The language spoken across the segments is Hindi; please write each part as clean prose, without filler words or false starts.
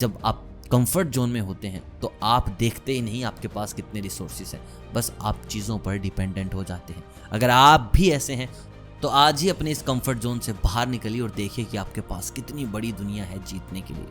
जब आप कंफर्ट जोन में होते हैं तो आप देखते ही नहीं आपके पास कितने रिसोर्सेज हैं, बस आप चीज़ों पर डिपेंडेंट हो जाते हैं। अगर आप भी ऐसे हैं तो आज ही अपने इस कंफर्ट जोन से बाहर निकलिए और देखिए कि आपके पास कितनी बड़ी दुनिया है जीतने के लिए।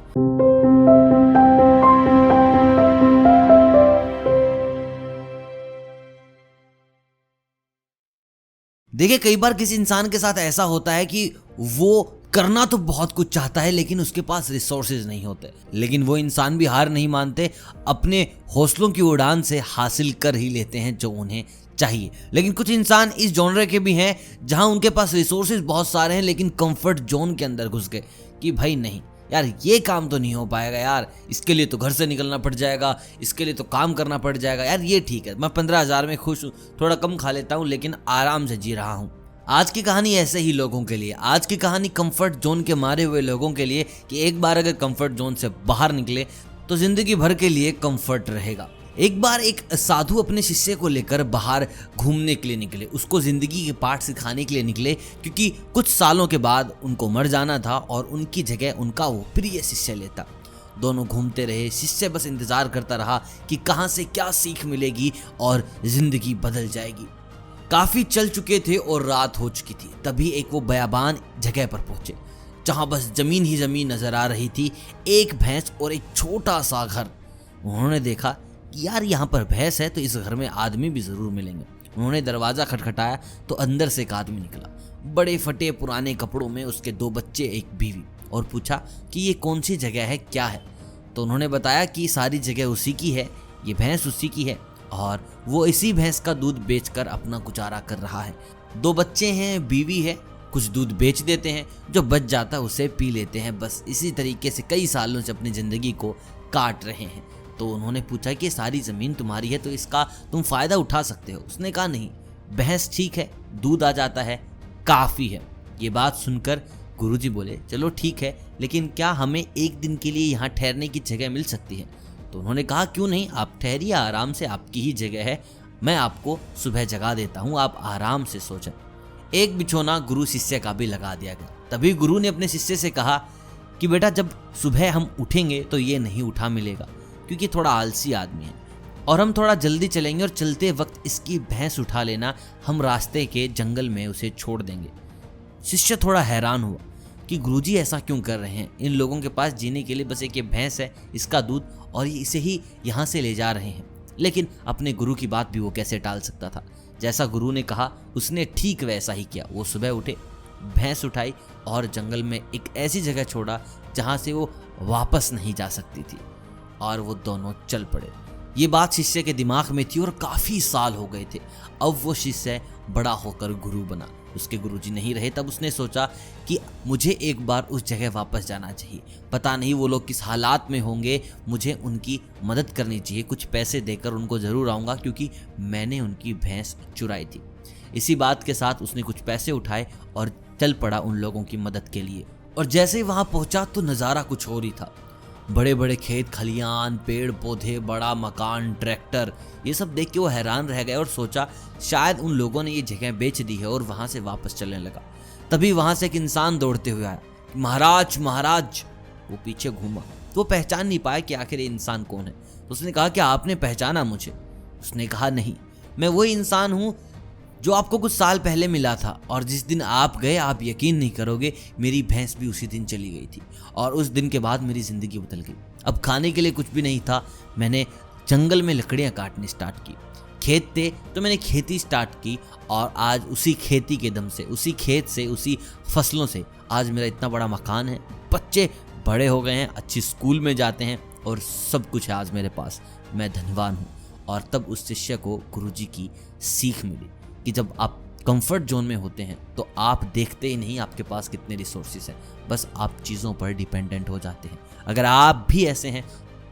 देखिए, कई बार किसी इंसान के साथ ऐसा होता है कि वो करना तो बहुत कुछ चाहता है लेकिन उसके पास रिसोर्सेज नहीं होते, लेकिन वो इंसान भी हार नहीं मानते, अपने हौसलों की उड़ान से हासिल कर ही लेते हैं जो उन्हें चाहिए। लेकिन कुछ इंसान इस जॉनर के भी हैं जहां उनके पास रिसोर्सेज बहुत सारे हैं लेकिन कंफर्ट जोन के अंदर घुस गए कि भाई नहीं यार, ये काम तो नहीं हो पाएगा यार, इसके लिए तो घर से निकलना पड़ जाएगा, इसके लिए तो काम करना पड़ जाएगा यार, ये ठीक है, मैं 15,000 में खुश हूँ, थोड़ा कम खा लेता हूँ लेकिन आराम से जी रहा हूँ। आज की कहानी ऐसे ही लोगों के लिए, आज की कहानी कंफर्ट जोन के मारे हुए लोगों के लिए कि एक बार अगर कंफर्ट जोन से बाहर निकले तो जिंदगी भर के लिए कंफर्ट रहेगा। एक बार एक साधु अपने शिष्य को लेकर बाहर घूमने के लिए निकले, उसको जिंदगी के पाठ सिखाने के लिए निकले, क्योंकि कुछ सालों के बाद उनको मर जाना था और उनकी जगह उनका वो प्रिय शिष्य लेता। दोनों घूमते रहे, शिष्य बस इंतजार करता रहा कि कहां से क्या सीख मिलेगी और जिंदगी बदल जाएगी। काफी चल चुके थे और रात हो चुकी थी, तभी एक वो बयाबान जगह पर पहुंचे जहां बस जमीन ही जमीन नजर आ रही थी, एक भैंस और एक छोटा सा घर। उन्होंने देखा कि यार यहाँ पर भैंस है तो इस घर में आदमी भी जरूर मिलेंगे। उन्होंने दरवाजा खटखटाया तो अंदर से एक आदमी निकला, बड़े फटे पुराने कपड़ों में, उसके 2 बच्चे एक बीवी, और पूछा कि ये कौन सी जगह है, क्या है। तो उन्होंने बताया कि सारी जगह उसी की है, ये भैंस उसी की है और वो इसी भैंस का दूध बेचकर अपना गुजारा कर रहा है। 2 बच्चे हैं, बीवी है, कुछ दूध बेच देते हैं, जो बच जाता है उसे पी लेते हैं। बस इसी तरीके से कई सालों से अपनी जिंदगी को काट रहे हैं। तो उन्होंने पूछा कि सारी जमीन तुम्हारी है तो इसका तुम फायदा उठा सकते हो। उसने कहा नहीं, भैंस ठीक है, दूध आ जाता है, काफी है। ये बात सुनकर गुरुजी बोले चलो ठीक है, लेकिन क्या हमें एक दिन के लिए यहाँ ठहरने की जगह मिल सकती है? तो उन्होंने कहा क्यों नहीं, आप ठहरिए आराम से, आपकी ही जगह है, मैं आपको सुबह जगा देता हूँ, आप आराम से सो जाए। एक बिछोना गुरु शिष्य का भी लगा दिया गया। तभी गुरु ने अपने शिष्य से कहा कि बेटा जब सुबह हम उठेंगे तो ये नहीं उठा मिलेगा, क्योंकि थोड़ा आलसी आदमी है, और हम थोड़ा जल्दी चलेंगे और चलते वक्त इसकी भैंस उठा लेना, हम रास्ते के जंगल में उसे छोड़ देंगे। शिष्य थोड़ा हैरान हुआ कि गुरुजी ऐसा क्यों कर रहे हैं, इन लोगों के पास जीने के लिए बस एक ये भैंस है, इसका दूध, और ये इसे ही यहाँ से ले जा रहे हैं। लेकिन अपने गुरु की बात भी वो कैसे टाल सकता था। जैसा गुरु ने कहा उसने ठीक वैसा ही किया। वो सुबह उठे, भैंस उठाई और जंगल में एक ऐसी जगह छोड़ा जहाँ से वो वापस नहीं जा सकती थी, और वो दोनों चल पड़े। ये बात शिष्य के दिमाग में थी और काफी साल हो गए थे। अब वो शिष्य बड़ा होकर गुरु बना, उसके गुरुजी नहीं रहे। तब उसने सोचा कि मुझे एक बार उस जगह वापस जाना चाहिए, पता नहीं वो लोग किस हालात में होंगे, मुझे उनकी मदद करनी चाहिए, कुछ पैसे देकर उनको जरूर आऊँगा क्योंकि मैंने उनकी भैंस चुराई थी। इसी बात के साथ उसने कुछ पैसे उठाए और चल पड़ा उन लोगों की मदद के लिए। और जैसे ही वहाँ पहुँचा तो नज़ारा कुछ और ही था। बड़े बड़े खेत खलियान, पेड़ पौधे, बड़ा मकान, ट्रैक्टर, ये सब देख के वो हैरान रह गए और सोचा शायद उन लोगों ने ये जगह बेच दी है, और वहां से वापस चलने लगा। तभी वहां से एक इंसान दौड़ते हुए आया, महाराज महाराज। वो पीछे घूमा तो वो पहचान नहीं पाया कि आखिर ये इंसान कौन है। तो उसने कहा कि आपने पहचाना मुझे? उसने कहा नहीं, मैं वही इंसान हूँ जो आपको कुछ साल पहले मिला था, और जिस दिन आप गए आप यकीन नहीं करोगे, मेरी भैंस भी उसी दिन चली गई थी, और उस दिन के बाद मेरी ज़िंदगी बदल गई। अब खाने के लिए कुछ भी नहीं था, मैंने जंगल में लकड़ियाँ काटनी स्टार्ट की, खेत थे तो मैंने खेती स्टार्ट की, और आज उसी खेती के दम से, उसी खेत से, उसी फसलों से आज मेरा इतना बड़ा मकान है, बच्चे बड़े हो गए हैं, अच्छी स्कूल में जाते हैं, और सब कुछ है आज मेरे पास, मैं धनवान हूँ। और तब उस शिष्य को गुरुजी की सीख मिली कि जब आप कंफर्ट जोन में होते हैं तो आप देखते ही नहीं आपके पास कितने रिसोर्सेज हैं, बस आप चीज़ों पर डिपेंडेंट हो जाते हैं। अगर आप भी ऐसे हैं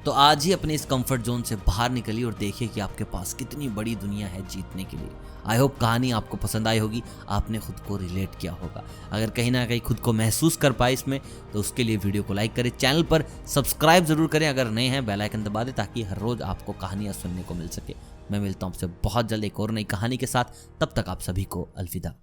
तो आज ही अपने इस कंफर्ट जोन से बाहर निकलिए और देखिए कि आपके पास कितनी बड़ी दुनिया है जीतने के लिए। आई होप कहानी आपको पसंद आई होगी, आपने खुद को रिलेट किया होगा। अगर कहीं ना कहीं खुद को महसूस कर पाए इसमें, तो उसके लिए वीडियो को लाइक करें, चैनल पर सब्सक्राइब जरूर करें, अगर नए हैं बेल आइकन दबा दें ताकि हर रोज आपको कहानियाँ सुनने को मिल सके। मैं मिलता हूँ आपसे बहुत जल्द एक और नई कहानी के साथ, तब तक आप सभी को अलविदा।